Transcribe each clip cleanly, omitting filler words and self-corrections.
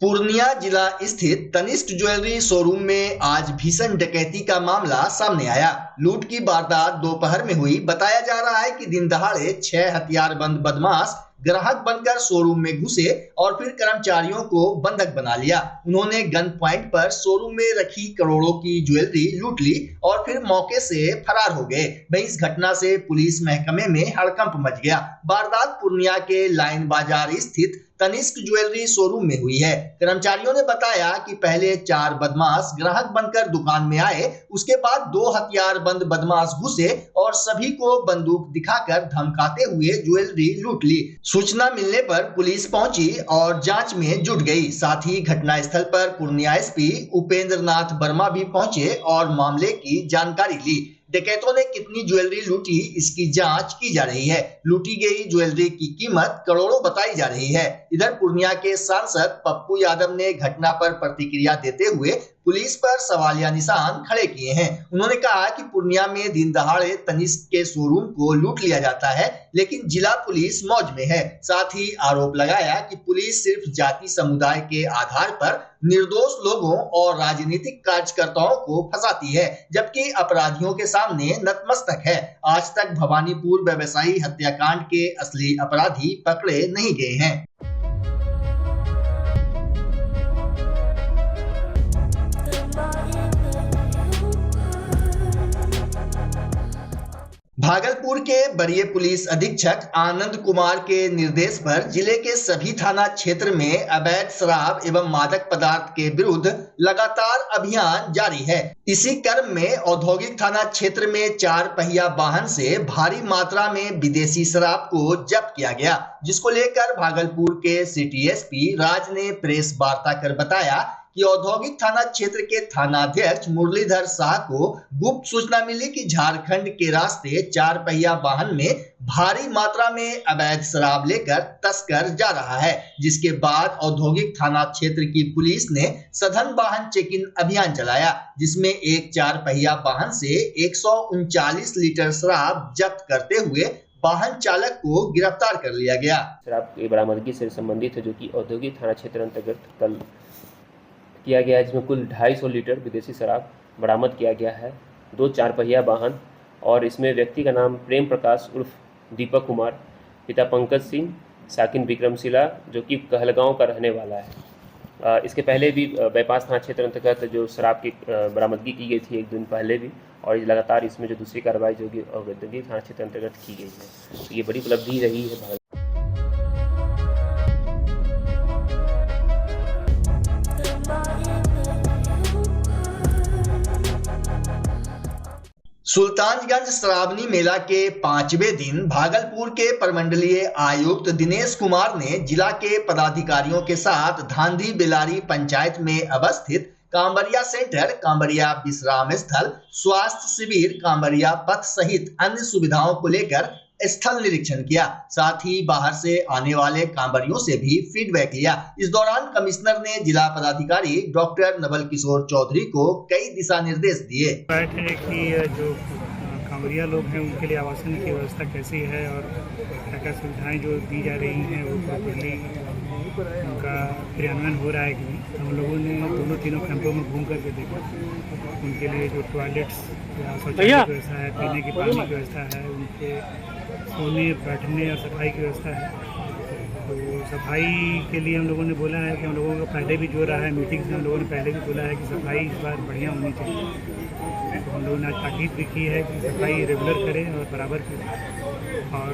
पूर्णिया जिला स्थित Tanishq jewellery showroom में आज भीषण डकैती का मामला सामने आया। लूट की वारदात दोपहर में हुई। बताया जा रहा है कि दिन दहाड़े 6 हथियारबंद बदमाश ग्राहक बनकर शोरूम में घुसे और फिर कर्मचारियों को बंधक बना लिया। उन्होंने गन पॉइंट पर शोरूम में रखी करोड़ों की ज्वेलरी लूट ली और फिर मौके से फरार हो गए। वहीं इस घटना से पुलिस महकमे में हड़कंप मच गया। वारदात पूर्णिया के लाइन बाजार स्थित तनिष्क ज्वेलरी शोरूम में हुई है। कर्मचारियों ने बताया कि पहले 4 बदमाश ग्राहक बनकर दुकान में आए, उसके बाद 2 हथियारबंद बदमाश घुसे और सभी को बंदूक दिखाकर धमकाते हुए ज्वेलरी लूट ली। सूचना मिलने पर पुलिस पहुंची और जांच में जुट गई। साथ ही घटनास्थल पर पूर्णिया एसपी उपेंद्र नाथ वर्मा भी पहुंचे और मामले की जानकारी ली। डकैतों ने कितनी ज्वेलरी लूटी, इसकी जांच की जा रही है। लूटी गई ज्वेलरी की कीमत करोड़ों बताई जा रही है। इधर पूर्णिया के सांसद पप्पू यादव ने घटना पर प्रतिक्रिया देते हुए पुलिस पर सवालिया निशान खड़े किए हैं। उन्होंने कहा कि पूर्णिया में दिन दहाड़े तनिष्क के शोरूम को लूट लिया जाता है, लेकिन जिला पुलिस मौज में है। साथ ही आरोप लगाया कि पुलिस सिर्फ जाति समुदाय के आधार पर निर्दोष लोगों और राजनीतिक कार्यकर्ताओं को फंसाती है, जबकि अपराधियों के सामने नतमस्तक है। आज तक भवानीपुर व्यवसायी हत्याकांड के असली अपराधी पकड़े नहीं गए हैं। भागलपुर के वरीय पुलिस अधीक्षक आनंद कुमार के निर्देश पर जिले के सभी थाना क्षेत्र में अवैध शराब एवं मादक पदार्थ के विरुद्ध लगातार अभियान जारी है। इसी क्रम में औद्योगिक थाना क्षेत्र में 4 पहिया वाहन से भारी मात्रा में विदेशी शराब को जब्त किया गया, जिसको लेकर भागलपुर के सिटी एसपी राज ने प्रेस वार्ता कर बताया कि औद्योगिक थाना क्षेत्र के थानाध्यक्ष मुरलीधर शाह को गुप्त सूचना मिली कि झारखंड के रास्ते 4 पहिया वाहन में भारी मात्रा में अवैध शराब लेकर तस्कर जा रहा है, जिसके बाद औद्योगिक थाना क्षेत्र की पुलिस ने सघन वाहन चेकिंग अभियान चलाया, जिसमें एक 4 पहिया वाहन से 139 लीटर शराब जब्त करते हुए वाहन चालक को गिरफ्तार कर लिया गया। शराब की बरामदगी से संबंधित है, जो कि औद्योगिक थाना क्षेत्र अंतर्गत कल किया गया है, जिसमें कुल 250 लीटर विदेशी शराब बरामद किया गया है। 2 4 पहिया वाहन और इसमें व्यक्ति का नाम प्रेम प्रकाश उर्फ दीपक कुमार, पिता पंकज सिंह, साकिन विक्रमशिला, जो कि कहलगांव का रहने वाला है। इसके पहले भी बाईपास थाना क्षेत्र अंतर्गत जो शराब की बरामदगी की गई थी 1 दिन पहले भी, और लगातार इसमें जो दूसरी कार्रवाई जो कि औद्योगिक थाना क्षेत्र अंतर्गत की गई है, तो ये बड़ी उपलब्धि रही है। सुल्तानगंज श्रावणी मेला के 5वें दिन भागलपुर के प्रमंडलीय आयुक्त दिनेश कुमार ने जिला के पदाधिकारियों के साथ धांधी बेलारी पंचायत में अवस्थित कांवरिया सेंटर, कांवरिया विश्राम स्थल, स्वास्थ्य शिविर, कांवरिया पथ सहित अन्य सुविधाओं को लेकर स्थल निरीक्षण किया। साथ ही बाहर से आने वाले कांवरियों से भी फीडबैक लिया। इस दौरान कमिश्नर ने जिला पदाधिकारी डॉक्टर नवल किशोर चौधरी को कई दिशा निर्देश दिए। कि जो कांवरिया लोग हैं उनके लिए आवासन की व्यवस्था कैसी है और क्या क्या सुविधाएं जो दी जा रही हैं वो प्रॉपर्ली उनका क्रियान्वयन हो रहा है कि नहीं। हम लोगों ने दोनों तीनों कैंपों में घूम करके देखा, उनके लिए जो टॉयलेट्स या शौचालय की व्यवस्था है, पीने की पानी की व्यवस्था है, उनके सोने बैठने और सफाई की व्यवस्था है। तो सफाई के लिए हम लोगों ने बोला है कि हम लोगों का पहले भी जो रहा है मीटिंग्स में हम लोगों ने पहले भी बोला है कि सफाई इस बार बढ़िया होनी चाहिए। तो हम लोगों ने ताकीद भी की है कि सफाई रेगुलर करें और बराबर करें। और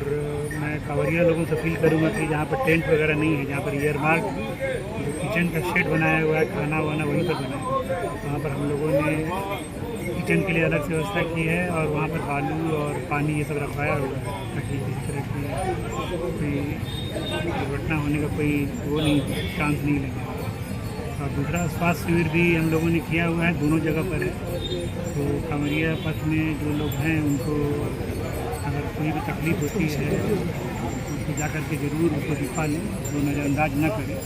मैं कांवरिया लोगों से अपील करूँगा कि जहाँ पर टेंट वगैरह नहीं है, जहाँ पर ईयरमार्क जो किचन का शेड बनाया हुआ है, खाना वाना वहीं पर बनाया है, वहाँ पर हम लोगों ने किचन के लिए अलग से व्यवस्था की है और वहाँ पर बालू और पानी ये सब रखवाया हुआ है, ताकि किसी तरह की कोई दुर्घटना होने का कोई वो नहीं, चांस नहीं लगेगा। और दूसरा स्वास्थ्य शिविर भी हम लोगों ने किया हुआ है, दोनों जगह पर है। तो कांवरिया पथ में जो लोग हैं उनको अगर कोई भी तकलीफ होती है, उनको तो जा कर के ज़रूर उसको दिखा लें, उसको नज़रअंदाज न करें।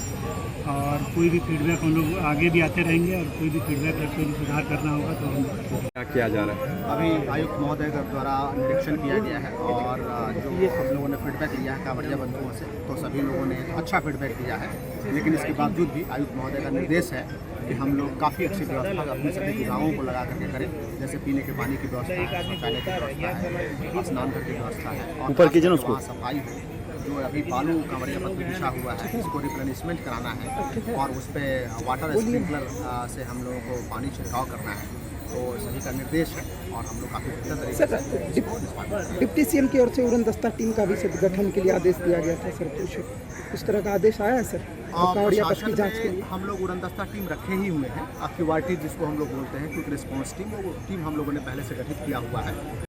और कोई भी फीडबैक हम लोग आगे भी आते रहेंगे, और कोई भी फीडबैक या कोई भी सुधार करना होगा तो हम क्या किया जा रहा है? अभी आयुक्त महोदय द्वारा निरीक्षण किया गया है, और जो हम लोगों ने फीडबैक लिया है कांवड़िया बंधुओं से, तो सभी लोगों ने अच्छा फीडबैक दिया है। लेकिन इसके बावजूद भी आयुक्त महोदय का निर्देश है कि हम लोग काफ़ी अच्छी व्यवस्था अपने सभी विभागों को लगा करके करें, जैसे पीने के पानी की व्यवस्था है, शौचालय की व्यवस्था है, स्नान घर की व्यवस्था है, और ऊपर कीजिए ना उसको। सफाई हो। जो अभी बालू कांवड़िया पथ में बिछा हुआ है, इसको रिप्लेनिशमेंट कराना है, और उस पर वाटर स्प्रिंकलर से हम लोगों को पानी छिड़काव करना है। तो सभी का निर्देश है, और हम लोग काफ़ी बेहतर तरीके से इसको निष्पादित करेंगे। डिप्टी सीएम की ओर से उड़न दस्ता टीम का भी गठन के लिए आदेश दिया गया था सर, कुछ इस तरह का आदेश आया है सर कांवड़िया पथ की जांच के लिए? हम लोग उड़न दस्ता टीम रखे ही हुए हैं, क्यूआरटी जिसको हम लोग बोलते हैं, क्विक रिस्पॉन्स टीम, वो टीम हम लोगों ने पहले से गठित किया हुआ है।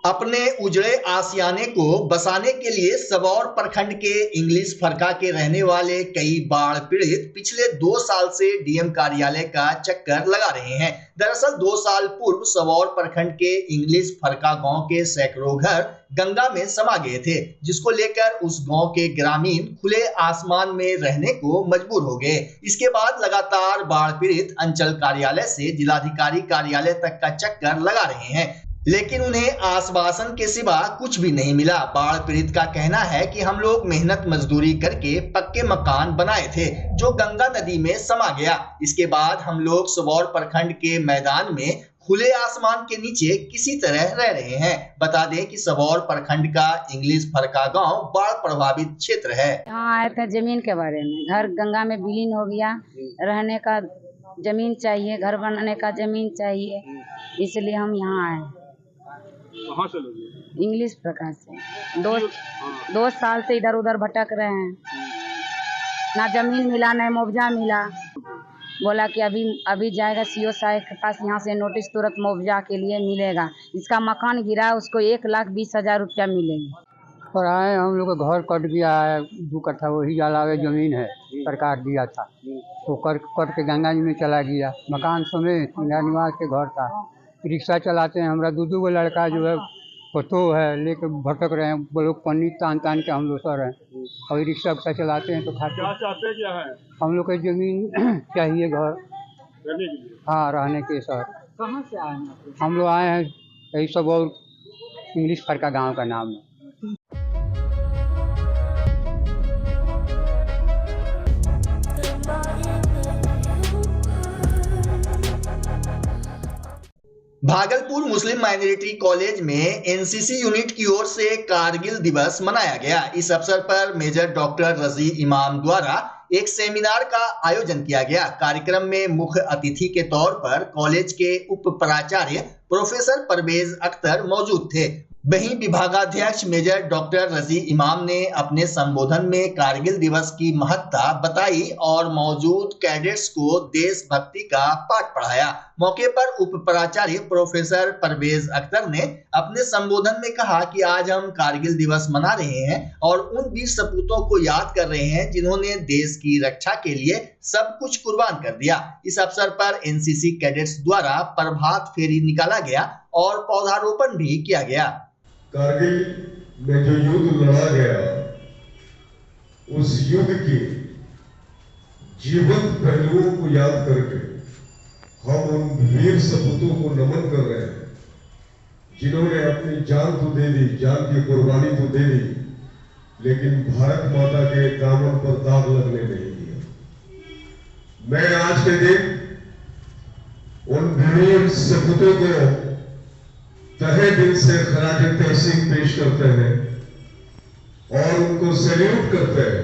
अपने उजड़े आशियाने को बसाने के लिए सबौर प्रखंड के इंग्लिश फरका के रहने वाले कई बाढ़ पीड़ित पिछले 2 साल से डीएम कार्यालय का चक्कर लगा रहे हैं। दरअसल 2 साल पूर्व सबौर प्रखंड के इंग्लिश फरका गांव के सैकड़ों घर गंगा में समा गए थे, जिसको लेकर उस गांव के ग्रामीण खुले आसमान में रहने को मजबूर हो गए। इसके बाद लगातार बाढ़ पीड़ित अंचल कार्यालय से जिलाधिकारी कार्यालय तक का चक्कर लगा रहे हैं, लेकिन उन्हें आश्वासन के सिवा कुछ भी नहीं मिला। बाढ़ पीड़ित का कहना है कि हम लोग मेहनत मजदूरी करके पक्के मकान बनाए थे, जो गंगा नदी में समा गया। इसके बाद हम लोग सबौर प्रखंड के मैदान में खुले आसमान के नीचे किसी तरह रह रहे हैं। बता दें कि सबौर प्रखंड का इंग्लिश फरका गांव बाढ़ प्रभावित क्षेत्र है। यहाँ आए थे जमीन के बारे में, घर गंगा में विलीन हो गया, रहने का जमीन चाहिए, घर बनाने का जमीन चाहिए, इसलिए हम यहाँ आए। कहाँ से लोग? इंग्लिश प्रकार से 2 साल से इधर उधर भटक रहे हैं, ना जमीन मिला ना मुआवजा मिला। बोला कि अभी जाएगा सीओ साहब के पास, यहाँ से नोटिस तुरंत मुआवजा के लिए मिलेगा। जिसका मकान गिरा है उसको 1,20,000 रुपया मिलेगा। और आए हम लोग का घर कट गया है, 2 कट्ठा वही जलावे जमीन है, सरकार दिया था, तो कट के गंगा जी में चला गया। मकान समेत इंदिरा निवास के घर था। रिक्शा चलाते हैं, हमारा 2 लड़का जो है पतो है लेके भटक रहे हैं, वो लोग पन्नी तान के हम लोग सर हैं, और रिक्शा उक्सा चलाते हैं। तो चाहते क्या है? हम लोग को जमीन चाहिए, घर रहने के लिए। हाँ, रहने के सर। कहाँ से आए हैं? हम लोग आए हैं यही सब, और इंग्लिश फरका गाँव का नाम है। भागलपुर मुस्लिम माइनॉरिटी कॉलेज में एनसीसी यूनिट की ओर से कारगिल दिवस मनाया गया। इस अवसर पर मेजर डॉक्टर रजी इमाम द्वारा एक सेमिनार का आयोजन किया गया। कार्यक्रम में मुख्य अतिथि के तौर पर कॉलेज के उप प्राचार्य प्रोफेसर परवेज अख्तर मौजूद थे। वहीं विभागाध्यक्ष मेजर डॉक्टर रजी इमाम ने अपने संबोधन में कारगिल दिवस की महत्ता बताई और मौजूद कैडेट्स को देशभक्ति का पाठ पढ़ाया। मौके पर उप प्राचार्य प्रोफेसर परवेज अख्तर ने अपने संबोधन में कहा कि आज हम कारगिल दिवस मना रहे हैं और उन वीर सपूतों को याद कर रहे हैं जिन्होंने देश की रक्षा के लिए सब कुछ कुर्बान कर दिया। इस अवसर पर एनसीसी कैडेट्स द्वारा प्रभात फेरी निकाला गया और पौधारोपण भी किया गया। कारगिल में जो युद्ध लड़ा गया, उस युद्ध के जीवंत पहलुओं को याद करके हम उन वीर सपूतों को नमन कर रहे हैं, जिन्होंने अपनी जान तो दे दी, जान की कुर्बानी तो दे दी, लेकिन भारत माता के दामन पर दाग लगने नहीं दिया। मैं आज के दिन उन वीर सपूतों को तहे दिल से खराज तहसीन पेश करते हैं और उनको सैल्यूट करते हैं,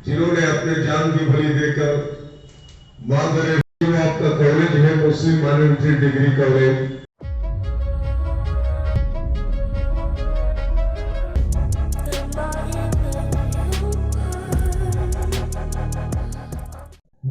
जिन्होंने अपने जान की बलि देकर मांगरे आपका कॉलेज है मुस्लिम minority degree college.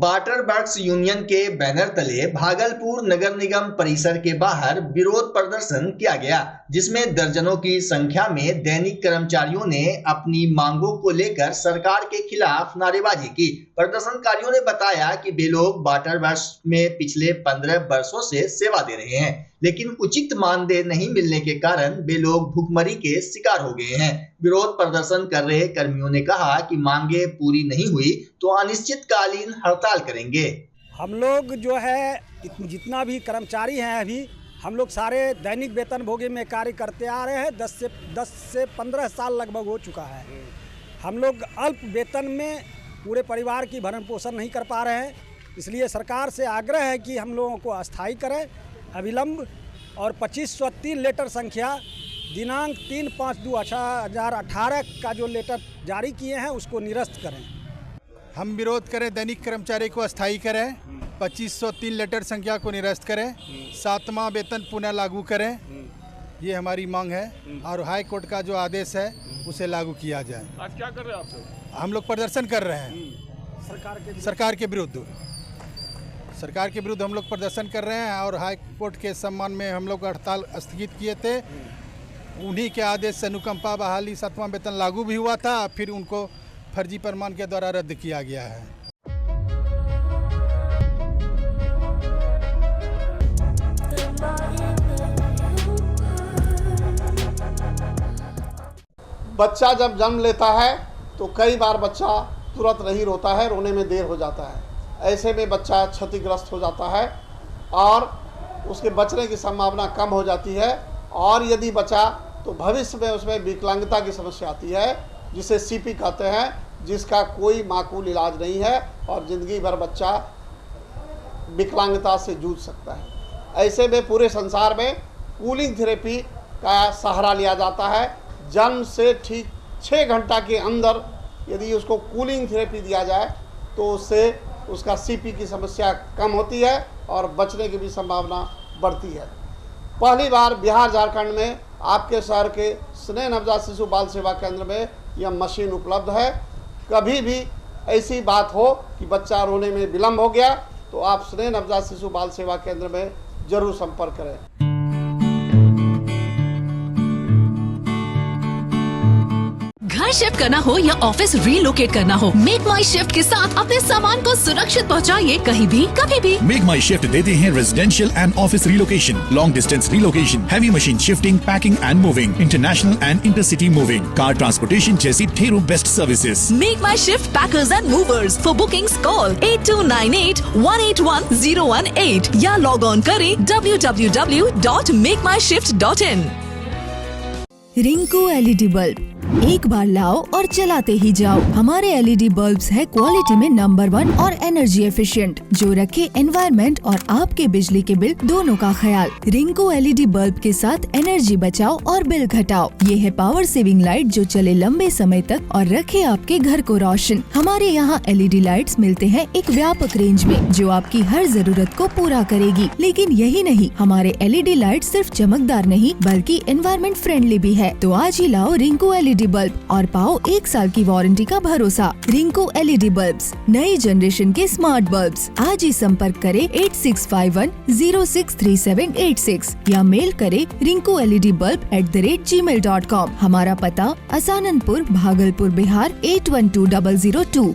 Water works union के बैनर तले भागलपुर नगर निगम परिसर के बाहर विरोध प्रदर्शन किया गया, जिसमें दर्जनों की संख्या में दैनिक कर्मचारियों ने अपनी मांगों को लेकर सरकार के खिलाफ नारेबाजी की। प्रदर्शनकारियों ने बताया कि वे लोग वाटर वर्क्स में पिछले 15 वर्षों से सेवा दे रहे हैं, लेकिन उचित मानदेय नहीं मिलने के कारण वे लोग भूखमरी के शिकार हो गए हैं। विरोध प्रदर्शन कर रहे कर्मियों ने कहा कि मांगे पूरी नहीं हुई तो अनिश्चितकालीन हड़ताल करेंगे। हम लोग जो है जितना भी कर्मचारी हैं, अभी हम लोग सारे दैनिक वेतन भोगी में कार्य करते आ रहे हैं। 10 से 15 साल लगभग हो चुका है। हम लोग अल्प वेतन में पूरे परिवार की भरण पोषण नहीं कर पा रहे हैं, इसलिए सरकार से आग्रह है कि हम लोगों को अस्थायी करें अविलंब, और 2503 लेटर संख्या दिनांक 3/5/2018 का जो लेटर जारी किए हैं उसको निरस्त करें। हम विरोध करें दैनिक कर्मचारी को अस्थायी करें, 2503 लेटर संख्या को निरस्त करें, 7वां वेतन पुनः लागू करें, ये हमारी मांग है। और हाई कोर्ट का जो आदेश है उसे लागू किया जाए। आज क्या कर रहे हैं आप लोग? हम लोग प्रदर्शन कर रहे हैं सरकार के विरुद्ध हम लोग प्रदर्शन कर रहे हैं। और हाई कोर्ट के सम्मान में हम लोग हड़ताल स्थगित किए थे। उन्हीं के आदेश से अनुकंपा बहाली 7वां वेतन लागू भी हुआ था, फिर उनको फर्जी प्रमाण के द्वारा रद्द किया गया है। बच्चा जब जन्म लेता है तो कई बार बच्चा तुरंत नहीं रोता है, रोने में देर हो जाता है। ऐसे में बच्चा क्षतिग्रस्त हो जाता है और उसके बचने की संभावना कम हो जाती है। और यदि बचा तो भविष्य में उसमें विकलांगता की समस्या आती है, जिसे सीपी कहते हैं, जिसका कोई माकूल इलाज नहीं है और ज़िंदगी भर बच्चा विकलांगता से जूझ सकता है। ऐसे में पूरे संसार में कूलिंग थेरेपी का सहारा लिया जाता है। जन्म से ठीक 6 घंटा के अंदर यदि उसको कूलिंग थेरेपी दिया जाए तो उससे उसका सीपी की समस्या कम होती है और बचने की भी संभावना बढ़ती है। पहली बार बिहार झारखंड में आपके शहर के स्नेह नवजात शिशु बाल सेवा केंद्र में यह मशीन उपलब्ध है। कभी भी ऐसी बात हो कि बच्चा रोने में विलम्ब हो गया तो आप स्नेह नवजात शिशु बाल सेवा केंद्र में जरूर संपर्क करें। घर शिफ्ट करना हो या ऑफिस रीलोकेट करना हो, मेक माई शिफ्ट के साथ अपने सामान को सुरक्षित पहुंचाइए कहीं भी कभी भी। मेक माई शिफ्ट देते हैं residential and office relocation, long distance relocation, heavy machine shifting, packing and moving, international and intercity moving, car transportation जैसी ढेरों best services. Make my shift packers and movers. For bookings call 8298-181-018 या log on करें www.makemyshift.in। Rinku LED bulb एक बार लाओ और चलाते ही जाओ। हमारे एलईडी बल्ब्स है क्वालिटी में नंबर 1 और एनर्जी एफिशिएंट, जो रखे एनवायरनमेंट और आपके बिजली के बिल दोनों का ख्याल। रिंकू एलईडी बल्ब के साथ एनर्जी बचाओ और बिल घटाओ। ये है पावर सेविंग लाइट जो चले लंबे समय तक और रखे आपके घर को रोशन। हमारे यहाँ एलईडी लाइट्स मिलते हैं एक व्यापक रेंज में जो आपकी हर जरूरत को पूरा करेगी। लेकिन यही नहीं, हमारे एलईडी लाइट सिर्फ चमकदार नहीं बल्कि एनवायरनमेंट फ्रेंडली भी है। तो आज ही लाओ रिंकू एलईडी बल्ब और पाओ 1 साल की वारंटी का भरोसा। रिंकू एलईडी बल्ब्स, नई जनरेशन के स्मार्ट बल्ब्स। आज ही संपर्क करें 8651063786 या मेल करें rinkooledbulb@gmail.com। हमारा पता असाननपुर, भागलपुर, बिहार 812002।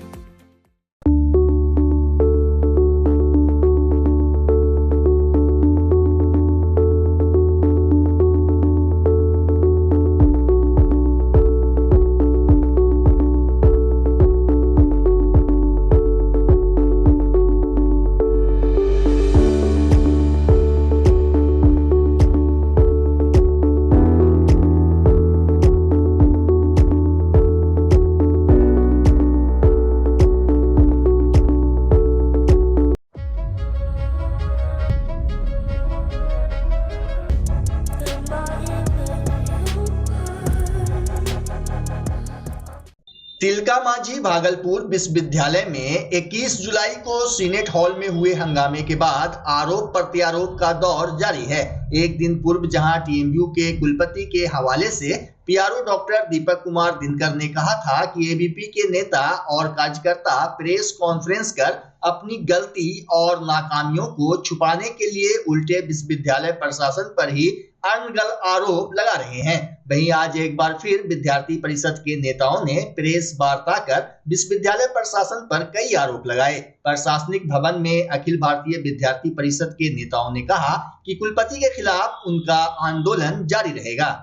तिलका मांझी भागलपुर विश्वविद्यालय में 21 जुलाई को सीनेट हॉल में हुए हंगामे के बाद आरोप प्रत्यारोप का दौर जारी है। एक दिन पूर्व जहां टीएमयू के कुलपति के हवाले से पीआरओ डॉक्टर दीपक कुमार दिनकर ने कहा था कि एबीपी के नेता और कार्यकर्ता प्रेस कॉन्फ्रेंस कर अपनी गलती और नाकामियों को छुपाने के लिए उल्टे विश्वविद्यालय प्रशासन पर ही अनगढ़ आरोप लगा रहे हैं। वहीं आज एक बार फिर विद्यार्थी परिषद के नेताओं ने प्रेस वार्ता कर विश्वविद्यालय प्रशासन पर कई आरोप लगाए। प्रशासनिक भवन में अखिल भारतीय विद्यार्थी परिषद के नेताओं ने कहा कि कुलपति के खिलाफ उनका आंदोलन जारी रहेगा।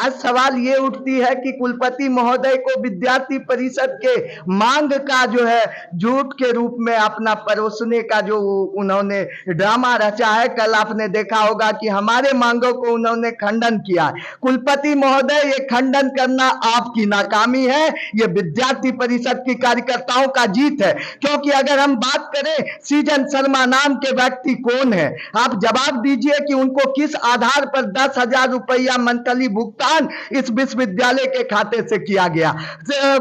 आज सवाल ये उठती है कि कुलपति महोदय को विद्यार्थी परिषद के मांग का जो है झूठ के रूप में अपना परोसने का जो उन्होंने ड्रामा रचा है। कल आपने देखा होगा कि हमारे मांगों को उन्होंने खंडन किया। कुलपति महोदय, ये खंडन करना आपकी नाकामी है, ये विद्यार्थी परिषद की कार्यकर्ताओं का जीत है। क्योंकि अगर हम बात करें सीजन शर्मा नाम के व्यक्ति कौन है, आप जवाब दीजिए कि उनको किस आधार पर 10,000 रुपया मंथली भुगतान इस विश्वविद्यालय के खाते से किया गया।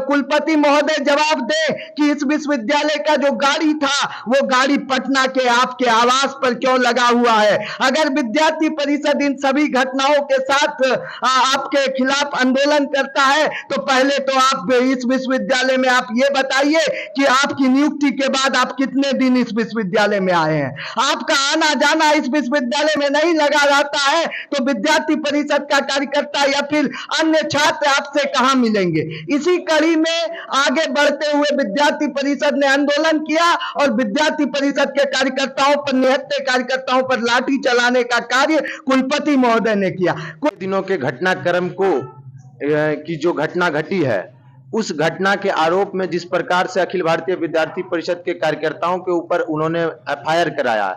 कुलपति महोदय जवाब दे कि इस विश्वविद्यालय का जो गाड़ी था वो गाड़ी पटना के आपके आवास पर क्यों लगा हुआ है। अगर विद्यार्थी परिषद इन सभी घटनाओं के साथ आपके खिलाफ आंदोलन करता है तो पहले तो आप इस विश्वविद्यालय में आप ये बताइए कि आपकी नियुक्ति के बाद आप कितने दिन इस विश्वविद्यालय में आए हैं। आपका आना जाना इस विश्वविद्यालय में नहीं लगा रहता है तो विद्यार्थी परिषद का कार्यकर्ता या फिर अन्य छात्र आपसे कहां मिलेंगे। इसी कड़ी में आगे बढ़ते हुए विद्यार्थी परिषद ने आंदोलन किया और विद्यार्थी परिषद के कार्यकर्ताओं पर, निहत्थे कार्यकर्ताओं पर लाठी चलाने का कार्य कुलपति महोदय ने किया। कुछ दिनों के घटनाक्रम को की जो घटना घटी है उस घटना के आरोप में जिस प्रकार से अखिल भारतीय विद्यार्थी परिषद के कार्यकर्ताओं के ऊपर उन्होंने एफआईआर कराया,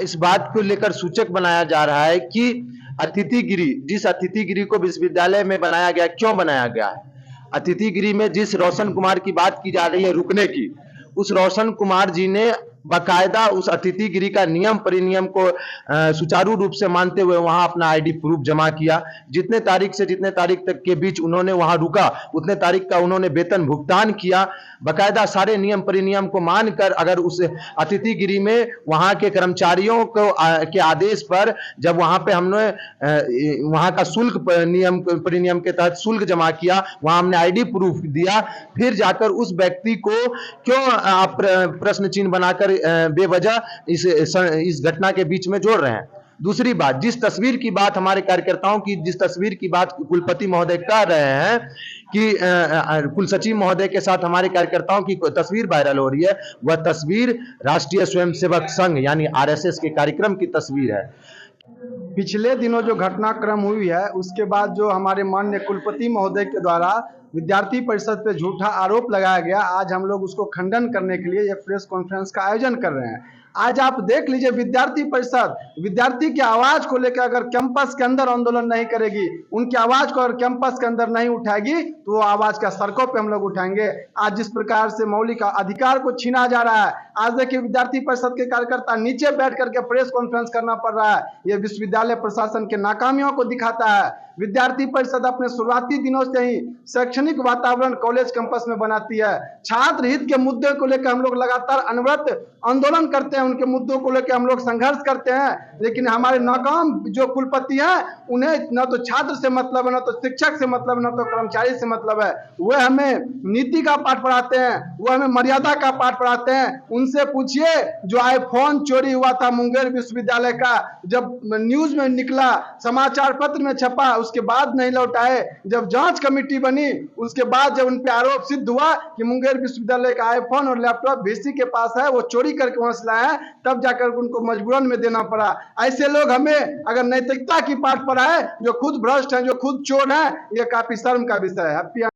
इस बात को लेकर सूचक बनाया जा रहा है कि अतिथिगिरी, जिस अतिथिगिरी को विश्वविद्यालय में बनाया गया, क्यों बनाया गया है। अतिथिगिरी में जिस रोशन कुमार की बात की जा रही है रुकने की, उस रोशन कुमार जी ने बाकायदा उस अतिथिगिरी का नियम परिनियम को सुचारू रूप से मानते हुए वहां अपना आईडी प्रूफ जमा किया। जितने तारीख से जितने तारीख तक के बीच उन्होंने वहां रुका उतने तारीख का उन्होंने वेतन भुगतान किया। बाकायदा सारे नियम परिनियम को मानकर अगर उस अतिथिगिरी में वहां के कर्मचारियों को के आदेश पर जब वहां पे हमने वहां का शुल्क नियम परिनियम के तहत शुल्क जमा किया, वहां हमने आईडी प्रूफ दिया, फिर जाकर उस व्यक्ति को क्यों आप प्रश्न चिन्ह बनाकर बेवजह इस घटना के बीच में जोड़ रहे हैं। दूसरी बात, जिस तस्वीर की बात हमारे कार्यकर्ताओं की, जिस तस्वीर की बात कुलपति महोदय कर रहे हैं कि कुल सचिव महोदय के साथ हमारे कार्यकर्ताओं की तस्वीर वायरल हो रही है, वह तस्वीर राष्ट्रीय स्वयंसेवक संघ यानी आरएसएस के कार्यक्रम की तस्वीर है। पिछले दिनों जो घटनाक्रम हुई है उसके बाद जो हमारे माननीय कुलपति महोदय के द्वारा विद्यार्थी परिषद पे झूठा आरोप लगाया गया, आज हम लोग उसको खंडन करने के लिए ये प्रेस कॉन्फ्रेंस का आयोजन कर रहे हैं। आज आप देख लीजिए, विद्यार्थी परिषद विद्यार्थी की आवाज को लेकर अगर कैंपस के अंदर आंदोलन नहीं करेगी, उनकी आवाज को अगर कैंपस के अंदर नहीं उठाएगी तो वो आवाज का सड़कों पे हम लोग उठाएंगे। आज जिस प्रकार से मौलिक अधिकार को छीना जा रहा है, आज देखिए विद्यार्थी परिषद के कार्यकर्ता नीचे बैठ करके प्रेस कॉन्फ्रेंस करना पड़ रहा है, ये विश्वविद्यालय प्रशासन के नाकामियों को दिखाता है। विद्यार्थी परिषद अपने शुरुआती दिनों से ही शैक्षणिक वातावरण कॉलेज कैंपस में बनाती है। छात्र हित के मुद्दे को लेकर हम लोग लगातार अनवरत आंदोलन करते हैं, उनके मुद्दों को लेकर हम लोग संघर्ष करते हैं, लेकिन हमारे नाकाम जो कुलपति हैं उन्हें न तो छात्र से मतलब है, न तो शिक्षक से मतलब, न तो कर्मचारी से मतलब है। वह हमें नीति का पाठ पढ़ाते हैं, वह हमें मर्यादा का पाठ पढ़ाते हैं। उनसे पूछिए, जो आईफोन चोरी हुआ था मुंगेर विश्वविद्यालय का, जब न्यूज में निकला, समाचार पत्र में छपा, उसके बाद नहीं लौटाए। जब जांच कमेटी बनी उसके बाद जब उन पे आरोप सिद्ध हुआ कि मुंगेर विश्वविद्यालय का आईफोन और लैपटॉप वीसी के पास है, वो चोरी करके वहां से लाया है, तब जाकर उनको मजबूरन में देना पड़ा। ऐसे लोग हमें अगर नैतिकता की पाठ पढ़ाए, जो खुद भ्रष्ट हैं, जो खुद चोर हैं, ये काफी शर्म का विषय है।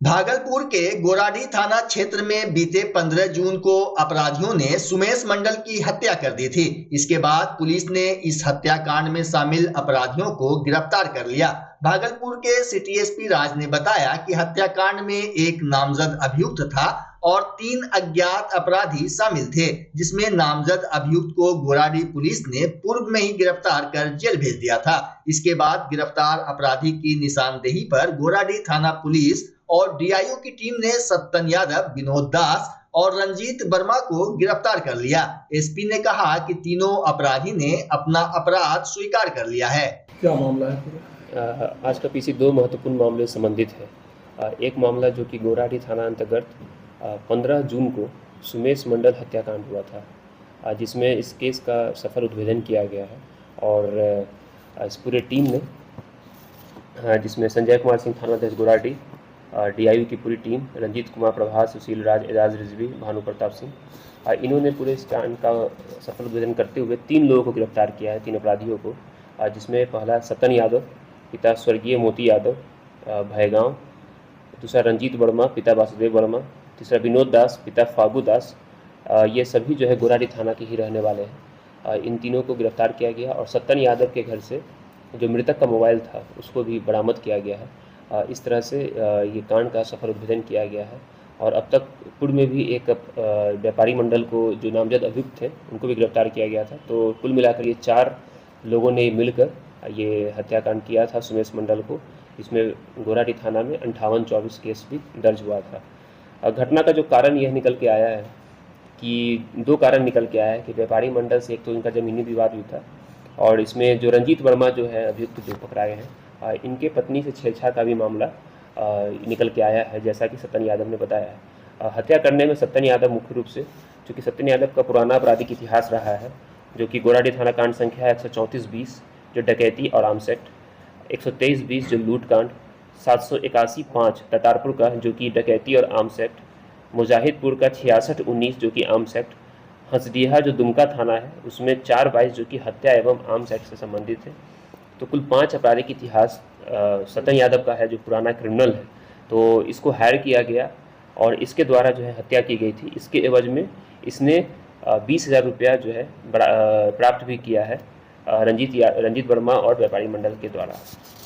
भागलपुर के गोराडीह थाना क्षेत्र में बीते 15 जून को अपराधियों ने सुमेश मंडल की हत्या कर दी थी। इसके बाद पुलिस ने इस हत्याकांड में शामिल अपराधियों को गिरफ्तार कर लिया। भागलपुर के सिटी एसपी राज ने बताया कि हत्याकांड में एक नामजद अभियुक्त था और 3 अज्ञात अपराधी शामिल थे, जिसमें नामजद अभियुक्त को गोराडीह पुलिस ने पूर्व में ही गिरफ्तार कर जेल भेज दिया था। इसके बाद गिरफ्तार अपराधी की निशानदेही पर गोराडीह थाना पुलिस और डीआईओ की टीम ने सत्तन यादव, विनोद दास और रंजीत वर्मा को गिरफ्तार कर लिया। एसपी ने कहा कि तीनों अपराधी ने अपना अपराध स्वीकार कर लिया है। क्या मामला है? आज का पीसी दो महत्वपूर्ण मामले संबंधित है। एक मामला जो कि गोराडी थाना अंतर्गत 15 जून को सुमेश मंडल हत्याकांड हुआ था, जिसमें इस केस का सफल उद्भेदन किया गया है और इस पूरे टीम ने, जिसमें संजय कुमार सिंह थानाध्यक्ष गोराडी, DIU की पूरी टीम, रंजीत कुमार, प्रभास, सुशील राज, एजाज रिजवी, भानु प्रताप सिंह, इन्होंने पूरे इस कांड का सफल उद्भेदन करते हुए 3 लोगों को गिरफ्तार किया है, 3 अपराधियों को, जिसमें पहला सतन यादव पिता स्वर्गीय मोती यादव भयगांव, दूसरा रंजीत वर्मा पिता वासुदेव वर्मा, तीसरा विनोद दास पिता फागू दास। ये सभी जो है गोराडी थाना के ही रहने वाले हैं। इन तीनों को गिरफ्तार किया गया और सतन यादव के घर से जो मृतक का मोबाइल था उसको भी बरामद किया गया है। इस तरह से ये कांड का सफल उद्भेदन किया गया है और अब तक पूर्व में भी एक व्यापारी मंडल को जो नामजद अभियुक्त थे उनको भी गिरफ्तार किया गया था। तो कुल मिलाकर ये 4 लोगों ने मिलकर ये हत्याकांड किया था सुमेश मंडल को। इसमें गोराडी थाना में 58-24 केस भी दर्ज हुआ था। घटना का जो कारण यह निकल के आया है कि 2 कारण निकल के आया है कि व्यापारी मंडल से एक तो इनका ज़मीनी विवाद हुआ था और इसमें जो रंजीत वर्मा जो है अभियुक्त जो पकड़ाए हैं, इनके पत्नी से छेड़छाड़ का भी मामला निकल के आया है, जैसा कि सतन यादव ने बताया है। हत्या करने में सतन यादव मुख्य रूप से, चूँकि सतन यादव का पुराना आपराधिक इतिहास रहा है, जो कि गोराडी थाना कांड संख्या 134-20 जो डकैती और आर्म्स एक्ट, 123-20 जो लूट कांड, 781-5 ततारपुर का जो कि डकैती और आर्म्स एक्ट, मुजाहिदपुर का 66-19 जो कि आर्म्स एक्ट, हंसडीहा जो दुमका थाना है उसमें 4-22 जो कि हत्या एवं आर्म्स एक्ट से संबंधित है। तो कुल 5 आपराधिक इतिहास सतन यादव का है जो पुराना क्रिमिनल है। तो इसको हायर किया गया और इसके द्वारा जो है हत्या की गई थी। इसके एवज में इसने 20,000 रुपया जो है प्राप्त भी किया है रंजीत वर्मा और व्यापारी मंडल के द्वारा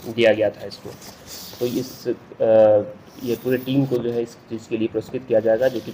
दिया गया था इसको। तो ये पूरे टीम को जो है इस चीज़ के लिए पुरस्कृत किया जाएगा जो कि